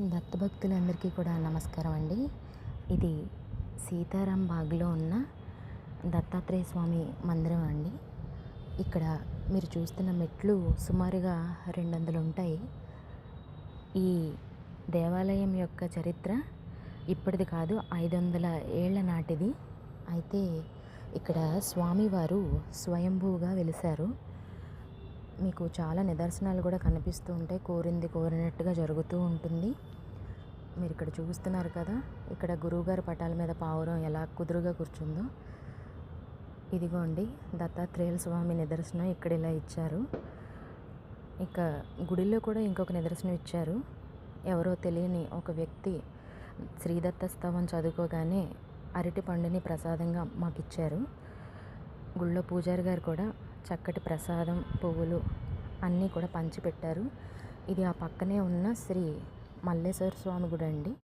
దత్తభక్తులందరికీ కూడా నమస్కారం అండి. ఇది సీతారాం బాగ్‌లో ఉన్న దత్తాత్రేయ స్వామి మందిరం అండి. ఇక్కడ మీరు చూస్తున్న మెట్లు సుమారుగా 200 ఉంటాయి. ఈ దేవాలయం యొక్క చరిత్ర ఇప్పటిది కాదు, 500 ఏళ్ల నాటిది. అయితే ఇక్కడ స్వామివారు స్వయంభూగా వెలిసారు. మీకు చాలా నిదర్శనాలు కూడా కనిపిస్తూ ఉంటాయి. కోరింది కోరినట్టుగా జరుగుతూ ఉంటుంది. మీరు ఇక్కడ చూస్తున్నారు కదా, ఇక్కడ గురువుగారి పటాల మీద పావురం ఎలా కుదురుగా కూర్చుందో. ఇదిగోండి దత్తాత్రేయుల స్వామి నిదర్శనం ఇక్కడ ఇలా ఇచ్చారు. ఇక గుడిలో కూడా ఇంకొక నిదర్శనం ఇచ్చారు. ఎవరో తెలియని ఒక వ్యక్తి శ్రీదత్త స్తవం చదువుకోగానే అరటి పండుని ప్రసాదంగా మాకు ఇచ్చారు. గుళ్ళో పూజారి గారు కూడా చక్కటి ప్రసాదం, పువ్వులు అన్నీ కూడా పంచిపెట్టారు. ఇది ఆ పక్కనే ఉన్న శ్రీ మల్లేశ్వర స్వామి గుడి అండి.